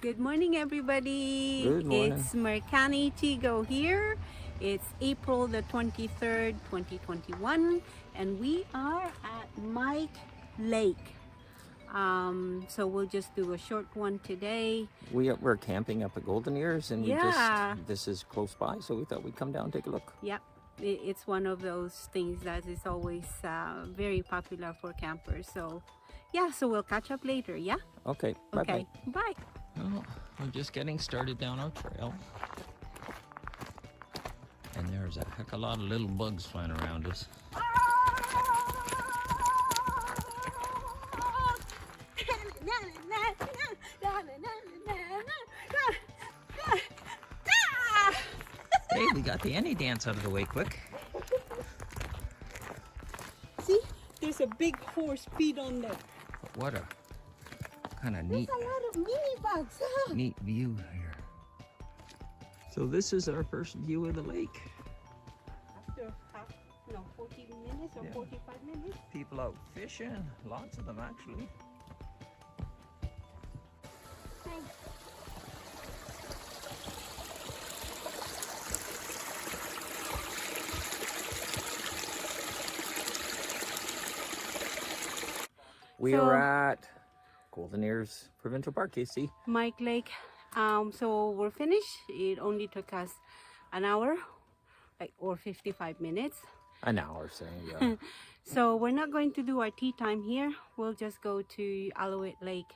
Good morning, everybody. Good morning. It's Merkannie Tigo here. It's April the 23rd, 2021, and we are at Allouette Lake. So we'll just do a short one today. We're camping up at Golden Ears, and this is close by, so we thought we'd come down and take a look. Yep, it's one of those things that is always very popular for campers. So yeah, so we'll catch up later, yeah? Okay, Okay, bye. Well, we're just getting started down our trail. And there's a heck of a lot of little bugs flying around us. Hey, we got the any dance out of the way quick. See, there's a big horse feet on there. What a kind of neat, There's a lot of mini bugs. neat view here. So this is our first view of the lake. After 40 minutes or 45 minutes. People out fishing, lots of them actually. Thanks. We are at Golden Ears Provincial Park, KC. Allouette Lake. So we're finished. It only took us an hour, or 55 minutes. An hour, so yeah. So we're not going to do our tea time here. We'll just go to Allouette Lake.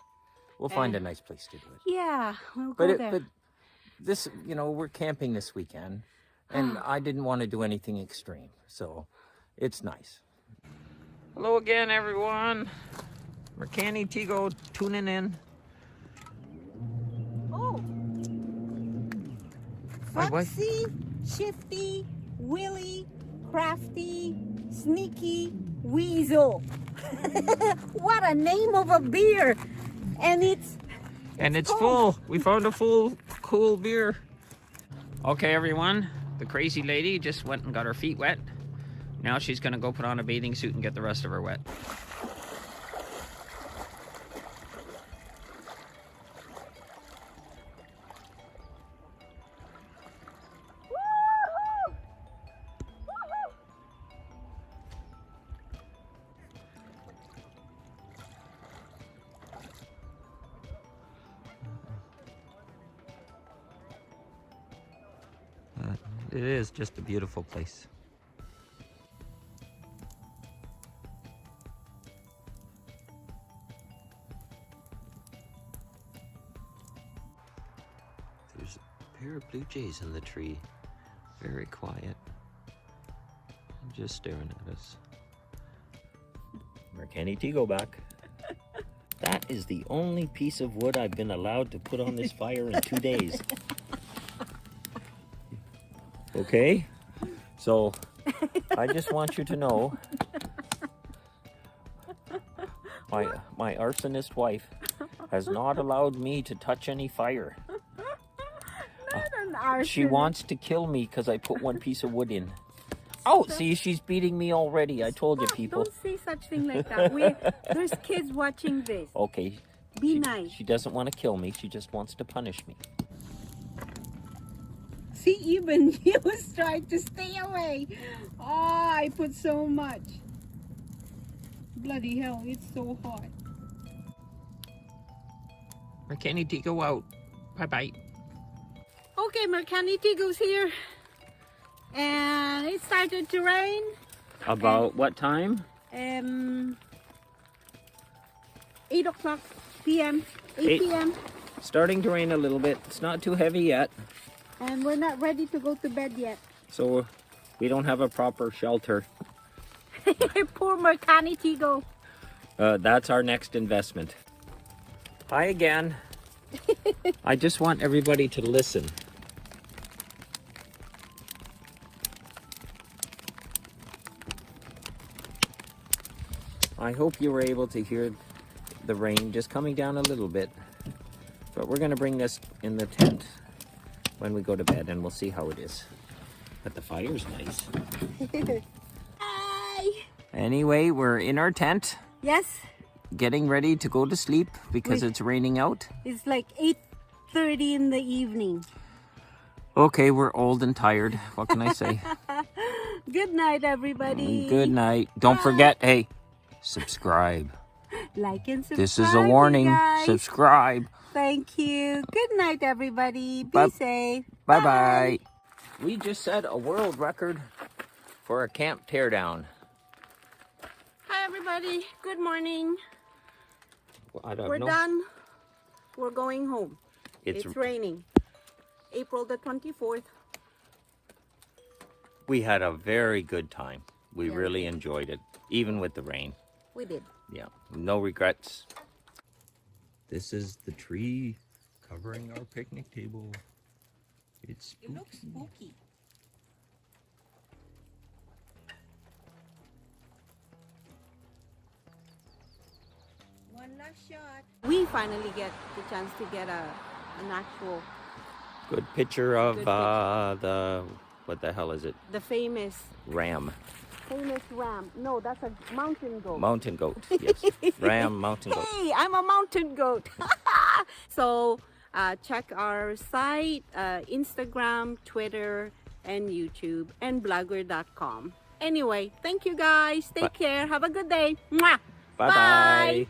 We'll find a nice place to do it. Yeah, we'll go there. But this, we're camping this weekend, and I didn't want to do anything extreme, so it's nice. Hello again, everyone. Merkannie Tigo tuning in. Oh, My wife. Foxy, Shifty, Willy, Crafty, Sneaky, Weasel. What a name of a beer! And it's full. We found a full, cool beer. Okay, everyone. The crazy lady just went and got her feet wet. Now she's gonna go put on a bathing suit and get the rest of her wet. It is just a beautiful place. There's a pair of blue jays in the tree. Very quiet. Just staring at us. Merkannie Tigo back. That is the only piece of wood I've been allowed to put on this fire in 2 days. Okay, so I just want you to know my arsonist wife has not allowed me to touch any fire. not an arsonist. She wants to kill me because I put one piece of wood in. Oh, see, she's beating me already. I told you, people. Don't say such thing like that. There's kids watching this. Okay. Be nice. She doesn't want to kill me. She just wants to punish me. See, even you was trying to stay away. Oh, I put so much. Bloody hell, it's so hot. Merkannie Tigo out. Bye-bye. Okay, Merkannie Tigo's here. And it started to rain. About what time? 8 o'clock p.m. 8 p.m. Starting to rain a little bit. It's not too heavy yet. And we're not ready to go to bed yet. So we don't have a proper shelter. Poor Merkannie Tigo. That's our next investment. Hi again. I just want everybody to listen. I hope you were able to hear the rain just coming down a little bit. But we're going to bring this in the tent when we go to bed, and we'll see how it is. But the fire's nice. Hi! Anyway, we're in our tent. Yes. Getting ready to go to sleep because it's raining out. It's like 8 8:30 in the evening. Okay, we're old and tired. What can I say? Good night, everybody. Good night. Don't forget, hey, subscribe. Like and subscribe. This is a warning. You guys. Subscribe. Thank you. Good night, everybody. Be Bye. safe. Bye-bye. We just set a world record for a camp teardown. Hi, everybody. Good morning. I don't We're know. done. We're going home. It's raining. April the 24th. We had a very good time. We Yeah, really enjoyed it, even with the rain. We did. Yeah, no regrets. This is the tree covering our picnic table. It's spooky. It looks spooky. One last shot. We finally get the chance to get an actual, Good picture of Good picture. the, what the hell is it? the famous Ram. ram. No, that's a mountain goat. Mountain goat, yes. Ram, mountain goat. Hey, I'm a mountain goat. So check our site, Instagram, Twitter, and YouTube, and blogger.com. Anyway, thank you guys. Take care. Have a good day. Mwah. Bye-bye.